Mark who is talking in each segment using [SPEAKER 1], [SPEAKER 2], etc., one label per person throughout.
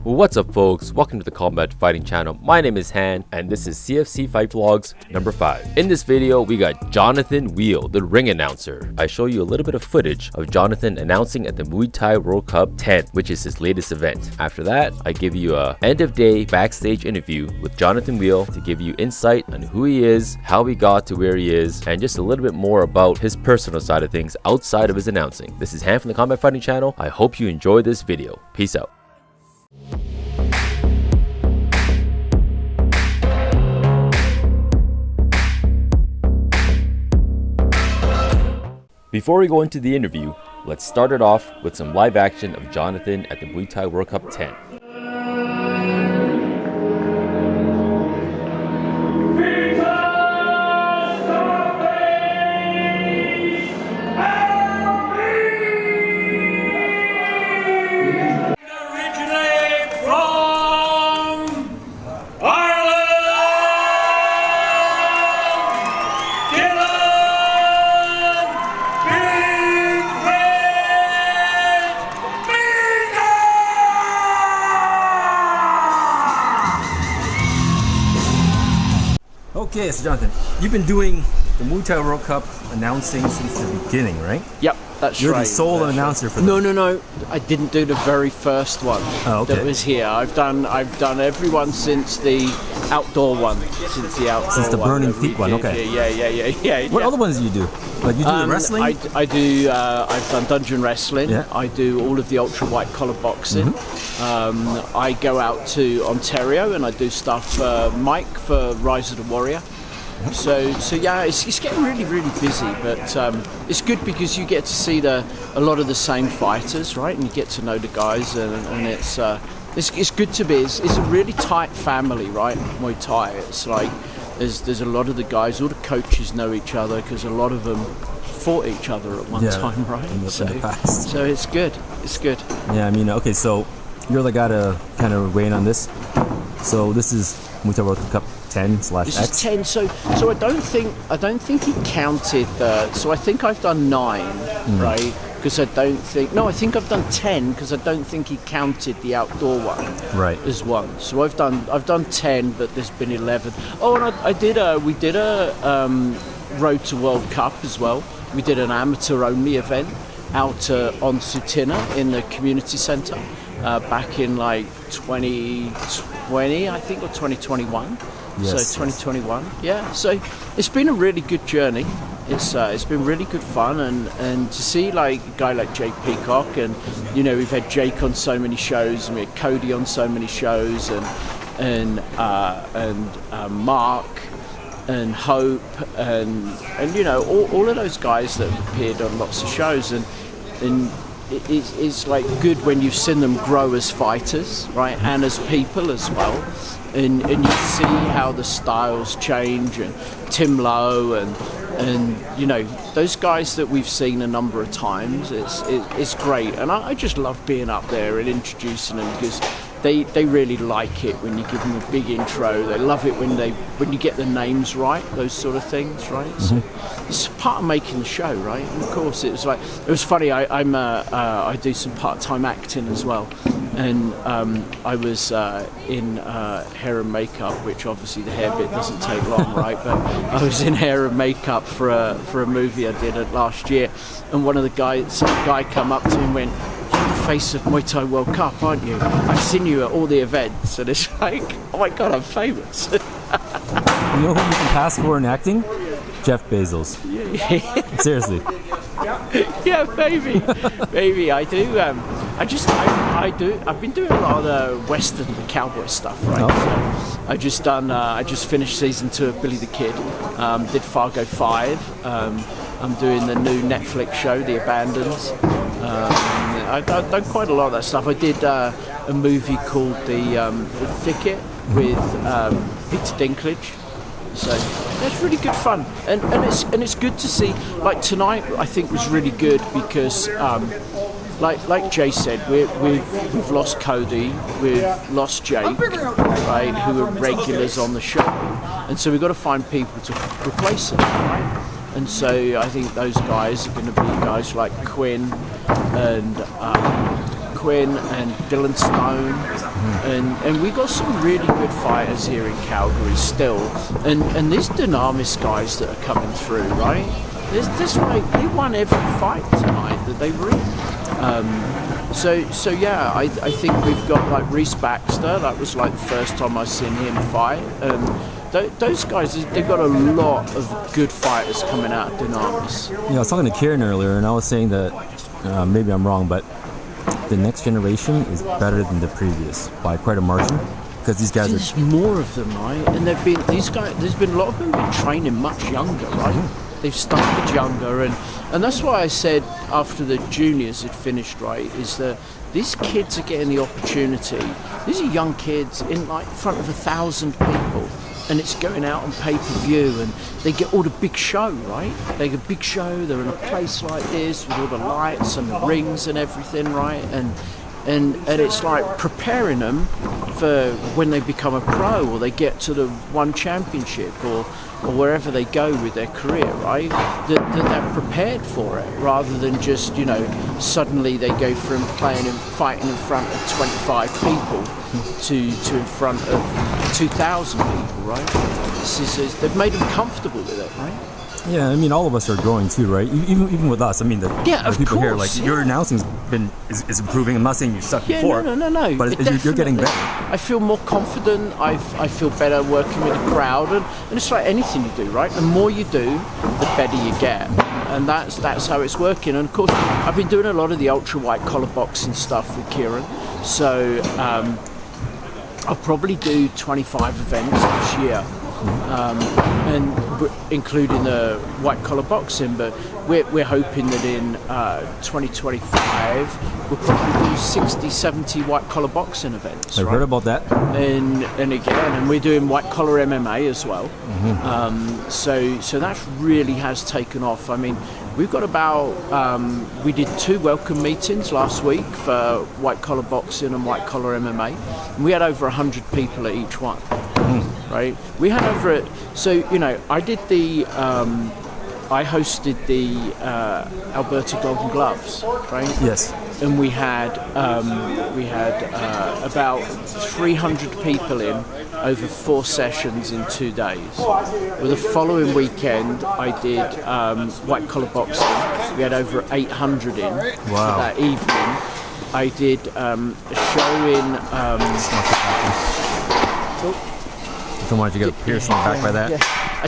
[SPEAKER 1] What's up, folks? Welcome to the Combat Fighting channel. My name is Han, and this is CFC Fight Vlogs number 5. In this video, we got Jonathan Weal, the ring announcer. I show you a little bit of footage of Jonathan announcing at the Muay Thai World Cup 10, which is his latest event. After that, I give you a end of day backstage interview with Jonathan Weal to give you insight on who he is, how he got to where he is, and just a little bit more about his personal side of things outside of his announcing. This is Han from the Combat Fighting channel. I hope you enjoy this video. Peace out. Before we go into the interview, let's start it off with some live action of Jonathan at the Muay Thai World Cup 10. Okay, so Jonathan, you've been doing the Muay Thai World Cup announcing since the beginning, right?
[SPEAKER 2] Yep, that's
[SPEAKER 1] You're
[SPEAKER 2] right.
[SPEAKER 1] You're the sole announcer for
[SPEAKER 2] them. No. I didn't do the very first one that was here. I've done everyone since the outdoor one. Since the
[SPEAKER 1] Burning Feet one, okay.
[SPEAKER 2] Yeah.
[SPEAKER 1] What other ones do you do? Like you do wrestling?
[SPEAKER 2] I do, I've done dungeon wrestling. Yeah. I do all of the ultra white collar boxing. Mm-hmm. I go out to Ontario and I do stuff for Mike for Rise of the Warrior. So yeah, it's getting really busy, but it's good because you get to see a lot of the same fighters, right? And you get to know the guys, and it's good to be. It's a really tight family, right? Muay Thai. It's like there's a lot of the guys, all the coaches know each other because a lot of them fought each other at one time, right?
[SPEAKER 1] In the past.
[SPEAKER 2] So it's good. It's good.
[SPEAKER 1] Yeah, I mean, okay, so you're the guy to kind of weigh in on this. So this is Muay Thai World Cup 10/X.
[SPEAKER 2] This is 10. So I don't think he counted. So I think I've done 9, right? Because I think I've done 10 because I don't think he counted the outdoor one,
[SPEAKER 1] right,
[SPEAKER 2] as one. So I've done 10, but there's been 11. Oh, and we did a Road to World Cup as well. We did an amateur only event out on Sutina in the community centre back in like 2020, I think, or 2021. Yes, so 2021, yeah. So it's been a really good journey. It's been really good fun, and to see like a guy like Jake Peacock, and we've had Jake on so many shows, and we had Cody on so many shows, and Mark and Hope, and all of those guys that have appeared on lots of shows, and it's like good when you've seen them grow as fighters, right, and as people as well. And you see how the styles change, and Tim Lowe and those guys that we've seen a number of times. It's great, and I just love being up there and introducing them because they really like it when you give them a big intro. They love it when you get the names right, those sort of things, right? Mm-hmm. So it's part of making the show, right? And of course, it was funny. I do some part-time acting as well. And I was in hair and makeup, which obviously the hair bit doesn't take long, right? But I was in hair and makeup for a movie I did last year, and one of the guy come up to me and went, "You're the face of Muay Thai World Cup, aren't you? I've seen you at all the events." And it's like, oh my God, I'm famous.
[SPEAKER 1] You know who you can pass for in acting? Jeff Bezos.
[SPEAKER 2] Yeah.
[SPEAKER 1] Seriously.
[SPEAKER 2] Yeah, maybe I do. I do. I've been doing a lot of the Western, the cowboy stuff, right?
[SPEAKER 1] Oh.
[SPEAKER 2] So I just finished season 2 of Billy the Kid. Did Fargo 5. I'm doing the new Netflix show, The Abandons. I've done quite a lot of that stuff. I did a movie called The Thicket with Peter Dinklage. So that's really good fun, and it's good to see. Like tonight, I think was really good because, like Jay said, we've lost Cody, we've lost Jake, right, who are regulars on the show, and so we've got to find people to replace them, right? And so I think those guys are going to be guys like Quinn and Dylan Stone and we got some really good fighters here in Calgary still, and these dynamis guys that are coming through, right? This like they won every fight tonight that they were in. So yeah, I think we've got like Reese Baxter. That was like the first time I've seen him fight. Those guys, they've got a lot of good fighters coming out of dynamis.
[SPEAKER 3] Yeah, I was talking to Kieran earlier, and I was saying that maybe I'm wrong, but the next generation is better than the previous by quite a margin, because these guys
[SPEAKER 2] There's more of them, right? And these guys. There's been a lot of them been training much younger, right? Mm-hmm. They've started younger, and that's why I said after the juniors had finished, right, is that these kids are getting the opportunity. These are young kids in like front of 1,000 people. And it's going out on pay-per-view, and they get all the big show, right? They get a big show. They're in a place like this with all the lights and the rings and everything, right? And it's like preparing them for when they become a pro, or they get to the one championship, or wherever they go with their career, right? That they're prepared for it, rather than just, you know, suddenly they go from playing and fighting in front of 25 people to in front of 2,000 people, right? They've made them comfortable with it, right?
[SPEAKER 3] Yeah, I mean, all of us are growing too, right? Even with us. I mean, the people here, like, your announcing is improving. I'm not saying you sucked before.
[SPEAKER 2] No.
[SPEAKER 3] But you're getting better.
[SPEAKER 2] I feel more confident. I feel better working with the crowd, and it's like anything you do, right? The more you do, the better you get, and that's how it's working. And of course, I've been doing a lot of the ultra white collar boxing stuff with Kieran, so I'll probably do 25 events this year. And including the white collar boxing, but we're hoping that in 2025 we'll probably do 60-70 white collar boxing events.
[SPEAKER 3] I've heard about that.
[SPEAKER 2] And we're doing white collar MMA as well.
[SPEAKER 3] Mm-hmm.
[SPEAKER 2] So that really has taken off. I mean, we've got about we did 2 welcome meetings last week for white collar boxing and white collar MMA, and we had over 100 people at each one. Right, we had over it. So you know, I did I hosted the Alberta Golden Gloves, right?
[SPEAKER 3] Yes.
[SPEAKER 2] And we had about 300 people in over 4 sessions in 2 days. Well, the following weekend I did white collar boxing. We had over 800 in for that evening. I did a show in.
[SPEAKER 3] Don't want you to get pierced in the back by that.
[SPEAKER 2] Yeah. I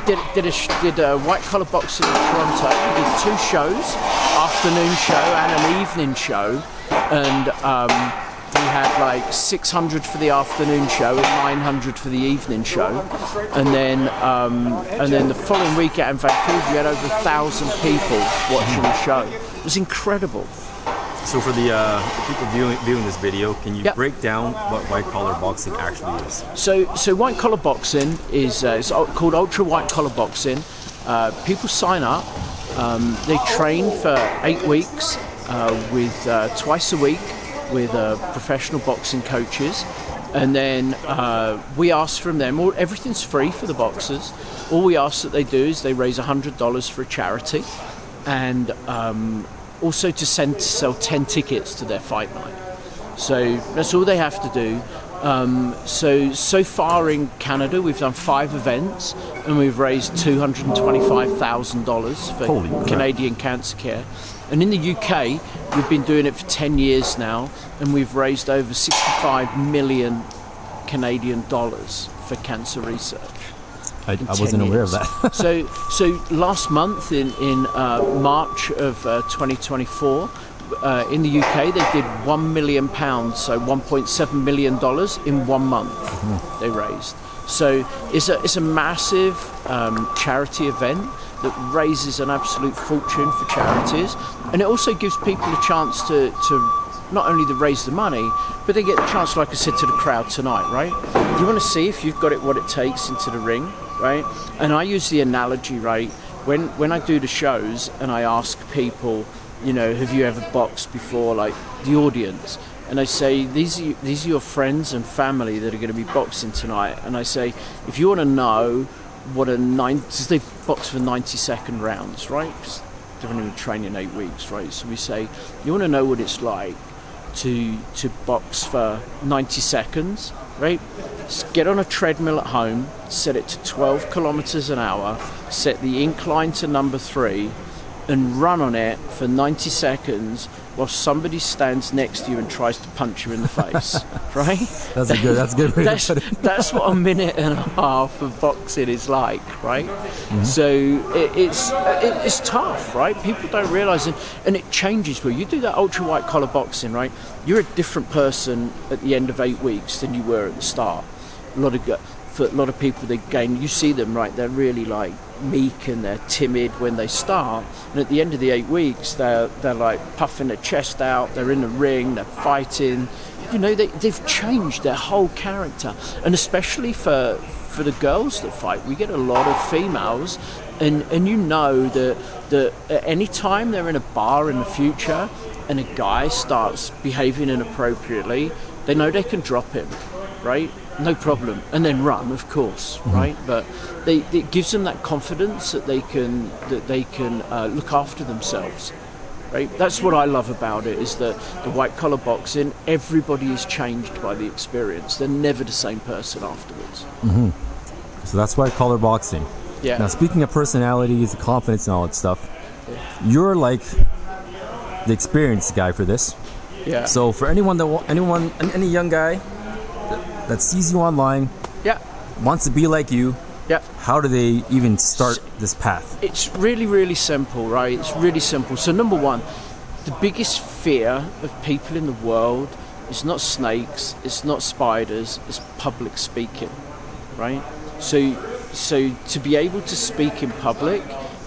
[SPEAKER 2] did a white collar boxing in Toronto. We did 2 shows, afternoon show and an evening show, and we had like 600 for the afternoon show and 900 for the evening show, and then the following week out in Vancouver we had over 1,000 people watching the show. It was incredible.
[SPEAKER 3] So for the people viewing this video, can you break down what white collar boxing actually is?
[SPEAKER 2] So white collar boxing is it's called ultra white collar boxing. People sign up. They train for 8 weeks with twice a week with professional boxing coaches, and then we ask from them. Everything's free for the boxers. All we ask that they do is they raise $100 for a charity, and also to sell 10 tickets to their fight night. So that's all they have to do. So far in Canada we've done 5 events and we've raised $225,000 for Canadian cancer care. And in the UK we've been doing it for 10 years now, and we've raised over 65 million Canadian dollars for cancer research.
[SPEAKER 3] I wasn't aware of that.
[SPEAKER 2] so last month in March of 2024, in the UK they did £1 million, so $1.7 million in 1 month they raised. So it's a massive charity event that raises an absolute fortune for charities, and it also gives people a chance to not only to raise the money, but they get the chance, like I said to the crowd tonight, right? You want to see if you've got what it takes into the ring, right? And I use the analogy, right? When I do the shows and I ask people, you know, have you ever boxed before, like the audience, and I say these are your friends and family that are going to be boxing tonight, and I say if you want to know what because they've boxed for 90-second rounds, right? Because they've only been training 8 weeks, right? So we say you want to know what it's like to box for 90 seconds, right? Just get on a treadmill at home, set it to 12 kilometers an hour, set the incline to number 3, and run on it for 90 seconds while somebody stands next to you and tries to punch you in the face, right?
[SPEAKER 3] That's good.
[SPEAKER 2] That's what a minute and a half of boxing is like, right? Mm-hmm. So it's tough, right? People don't realise, and it changes. When you do that ultra white collar boxing, right? You're a different person at the end of 8 weeks than you were at the start. For a lot of people, they gain. You see them, right? They're really like meek and they're timid when they start, and at the end of the 8 weeks, they're like puffing their chest out. They're in the ring. They're fighting. You know, they've changed their whole character, and especially for the girls that fight, we get a lot of females, and you know that at any time they're in a bar in the future and a guy starts behaving inappropriately, they know they can drop him, right? No problem, and then run, of course, right? But it gives them that confidence that they can look after themselves, right? That's what I love about it, is that the white collar boxing, everybody is changed by the experience. They're never the same person afterwards.
[SPEAKER 3] Mm-hmm. So that's white collar boxing.
[SPEAKER 2] Yeah.
[SPEAKER 3] Now, speaking of personalities, confidence, and all that stuff, you're like the experienced guy for this.
[SPEAKER 2] Yeah.
[SPEAKER 3] So for any young guy that sees you online, wants to be like you, how do they even start this path?
[SPEAKER 2] It's really, really simple, right? It's really simple. So number one, the biggest fear of people in the world is not snakes, it's not spiders, it's public speaking, right? So to be able to speak in public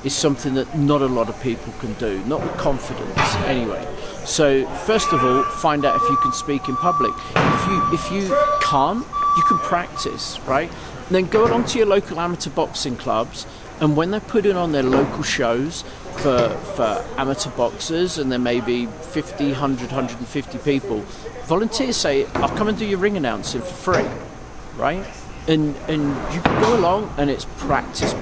[SPEAKER 2] is something that not a lot of people can do, not with confidence anyway. So first of all, find out if you can speak in public. If you can't, you can practice, right? And then go along to your local amateur boxing clubs, and when they're putting on their local shows for amateur boxers, and there may be 50, 100, 150 people, volunteers say, I'll come and do your ring announcing for free, right? And you can go along, and it's practice.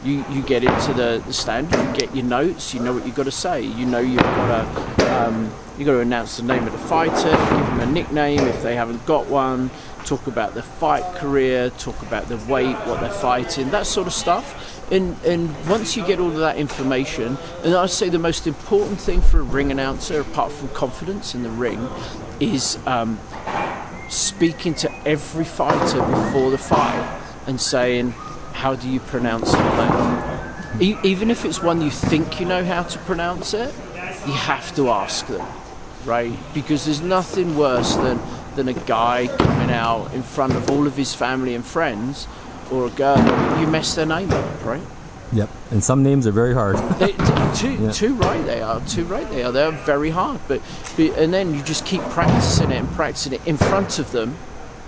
[SPEAKER 2] You get into the stand, you get your notes, you know what you've got to say. You know you've got to announce the name of the fighter, give them a nickname if they haven't got one, talk about their fight career, talk about the weight, what they're fighting, that sort of stuff. And once you get all of that information, and I'd say the most important thing for a ring announcer, apart from confidence in the ring, is speaking to every fighter before the fight and saying, how do you pronounce your name? Even if it's one you think you know how to pronounce it, you have to ask them, right? Because there's nothing worse than a guy coming out in front of all of his family and friends, or a girl, you mess their name up, right?
[SPEAKER 3] Yep, and some names are very hard.
[SPEAKER 2] Too right they are. They're very hard. But and then you just keep practicing it in front of them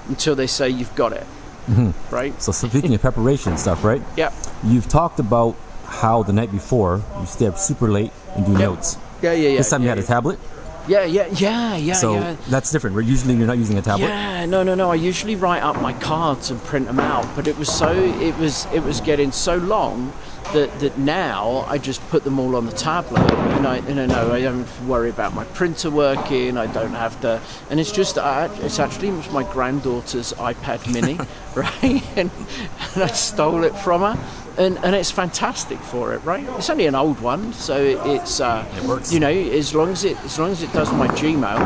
[SPEAKER 2] until they say you've got it. Mm-hmm. Right.
[SPEAKER 3] So speaking of preparation and stuff, right?
[SPEAKER 2] Yep.
[SPEAKER 3] You've talked about how the night before you stay up super late and do notes.
[SPEAKER 2] Yeah.
[SPEAKER 3] This time you had a tablet.
[SPEAKER 2] Yeah.
[SPEAKER 3] So that's different. Usually you're not using a tablet.
[SPEAKER 2] Yeah, no. I usually write up my cards and print them out, but it was getting so long that now I just put them all on the tablet, and I know I don't have to worry about my printer working. I don't have to, and it's actually my granddaughter's iPad Mini, right? And I stole it from her. And it's fantastic for it, right? It's only an old one, so it
[SPEAKER 3] works.
[SPEAKER 2] You know, as long as it does my Gmail,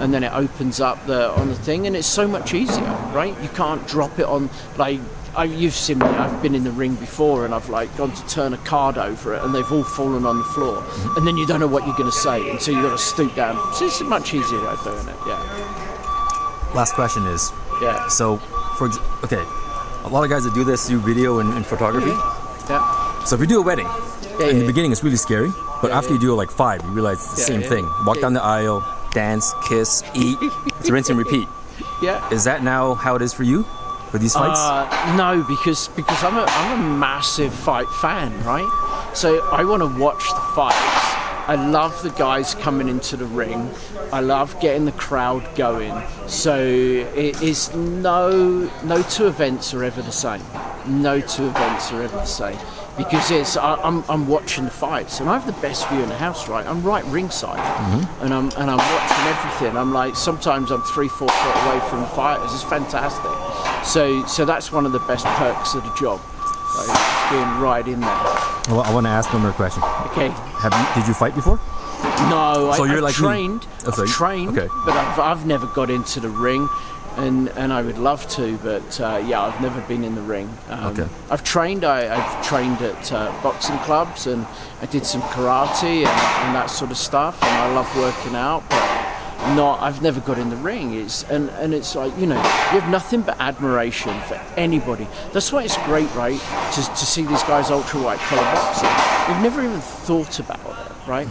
[SPEAKER 2] and then it opens up on the thing, and it's so much easier, right? You can't drop it on you've seen me. I've been in the ring before, and I've gone to turn a card over it, and they've all fallen on the floor, and then you don't know what you're going to say until you've got to stoop down. So it's much easier way of doing it. Yeah.
[SPEAKER 3] Last question is.
[SPEAKER 2] Yeah.
[SPEAKER 3] So, a lot of guys that do this do video and photography.
[SPEAKER 2] Yeah.
[SPEAKER 3] So if you do a wedding, in the beginning it's really scary, but after you do 5, you realize it's the same thing. Walk down the aisle, dance, kiss, eat, it's rinse and repeat.
[SPEAKER 2] Yeah.
[SPEAKER 3] Is that now how it is for you, for these fights?
[SPEAKER 2] No, because I'm a massive fight fan, right? So I want to watch the fights. I love the guys coming into the ring. I love getting the crowd going. So it is no two events are ever the same. No two events are ever the same. because I'm watching the fights, and I have the best view in the house, right? I'm right ringside, and I'm watching everything. I'm like, sometimes I'm 3-4 foot away from the fighters. It's fantastic. So that's one of the best perks of the job, right? Just being right in there.
[SPEAKER 3] Well, I want to ask one more question.
[SPEAKER 2] Okay.
[SPEAKER 3] Did you fight before?
[SPEAKER 2] No,
[SPEAKER 3] so
[SPEAKER 2] I've trained.
[SPEAKER 3] I've
[SPEAKER 2] trained,
[SPEAKER 3] okay.
[SPEAKER 2] but I've never got into the ring. And I would love to, but I've never been in the ring.
[SPEAKER 3] Okay.
[SPEAKER 2] I've trained. I've trained at boxing clubs, and I did some karate and that sort of stuff. And I love working out, but I've never got in the ring. It's like, you have nothing but admiration for anybody. That's why it's great, right? To see these guys ultra white collar boxing. We've never even thought about it. Right,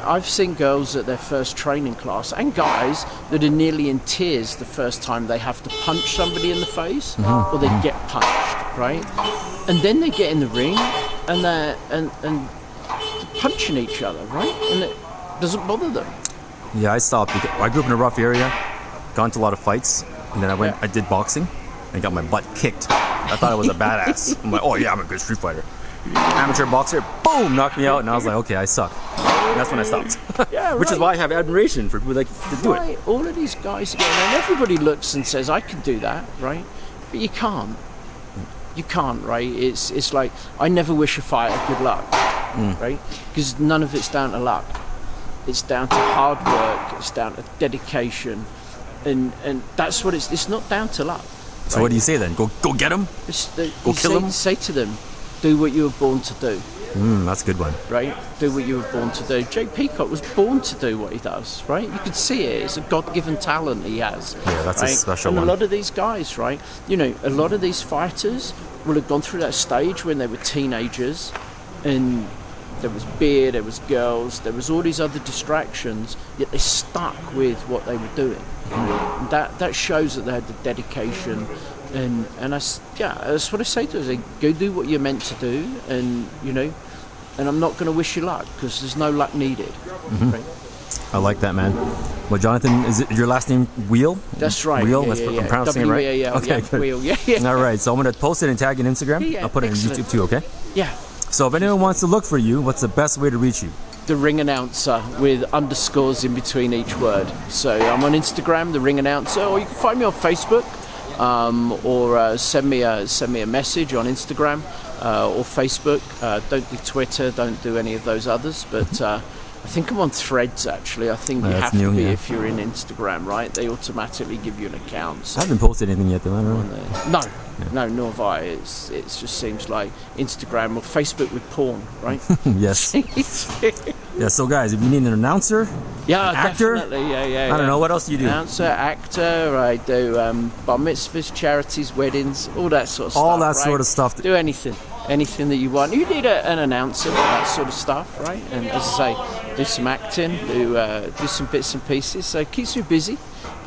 [SPEAKER 2] I've seen girls at their first training class, and guys that are nearly in tears the first time they have to punch somebody in the face, or they get punched, right? And then they get in the ring, and they're punching each other, right? And it doesn't bother them.
[SPEAKER 3] Yeah, I stopped because I grew up in a rough area, got into a lot of fights, and then I did boxing, and got my butt kicked. I thought I was a badass. I'm like, oh yeah, I'm a good street fighter. Amateur boxer, boom, knocked me out, and I was like, okay, I suck. And that's when I stopped.
[SPEAKER 2] Yeah, right.
[SPEAKER 3] Which is why I have admiration for people like to do it.
[SPEAKER 2] All of these guys again, and everybody looks and says, I can do that, right? But you can't. You can't, right? It's like, I never wish a fighter good luck, right? Because none of it's down to luck. It's down to hard work. It's down to dedication, and that's what it's not down to luck. Right?
[SPEAKER 3] So what do you say then? Go get him? Go kill him?
[SPEAKER 2] Say to them, do what you were born to do.
[SPEAKER 3] That's a good one.
[SPEAKER 2] Right? Do what you were born to do. Jake Peacock was born to do what he does, right? You could see it. It's a God-given talent he has.
[SPEAKER 3] Yeah, that's
[SPEAKER 2] right?
[SPEAKER 3] a special
[SPEAKER 2] and
[SPEAKER 3] one.
[SPEAKER 2] a lot of these guys, right? A lot of these fighters will have gone through that stage when they were teenagers, and there was beer, there was girls, there was all these other distractions, yet they stuck with what they were doing. And that shows that they had the dedication. And that's what I say to them. Go do what you're meant to do, and I'm not going to wish you luck, because there's no luck needed. Right?
[SPEAKER 3] I like that, man. Well, Jonathan, is it your last name Weal?
[SPEAKER 2] That's right.
[SPEAKER 3] Weal.
[SPEAKER 2] Yeah.
[SPEAKER 3] I'm pronouncing it right. Okay, good.
[SPEAKER 2] Weal. Yeah.
[SPEAKER 3] All right. So I'm going to post it and tag it on Instagram.
[SPEAKER 2] Yeah,
[SPEAKER 3] I'll put
[SPEAKER 2] excellent.
[SPEAKER 3] it on YouTube too. Okay.
[SPEAKER 2] Yeah.
[SPEAKER 3] So if anyone wants to look for you, what's the best way to reach you?
[SPEAKER 2] The Ring Announcer, with underscores in between each word. So I'm on Instagram, The Ring Announcer, or you can find me on Facebook. Or send me a message on Instagram or Facebook. Don't do Twitter, don't do any of those others, but I think I'm on Threads, actually. I think you have to be if you're in Instagram, right? They automatically give you an account. So.
[SPEAKER 3] I haven't posted anything yet, though. I don't know.
[SPEAKER 2] No, nor have I. It just seems like Instagram or Facebook with porn, right?
[SPEAKER 3] Yes. Yeah, so guys, if you need an announcer, actor,
[SPEAKER 2] definitely. Yeah.
[SPEAKER 3] I don't know, what else do you do?
[SPEAKER 2] Announcer, actor, I do bar mitzvahs, charities, weddings, all that sort of stuff.
[SPEAKER 3] All that sort of stuff.
[SPEAKER 2] Do anything that you want. You need an announcer for that sort of stuff, right? And as I say, do some acting, do some bits and pieces. So it keeps me busy.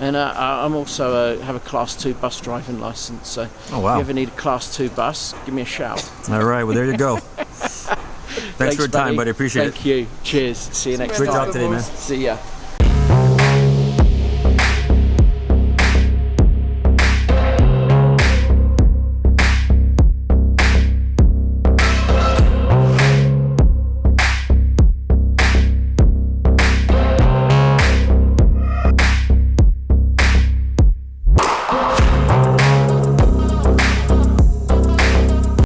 [SPEAKER 2] And I'm also have a Class 2 bus driving license. So if you ever need a Class 2 bus, give me a shout.
[SPEAKER 3] All right, well, there you go. Thanks for your time, buddy. Appreciate it.
[SPEAKER 2] Thank you. Cheers. See you next time.
[SPEAKER 3] Great job today, man.
[SPEAKER 2] See ya.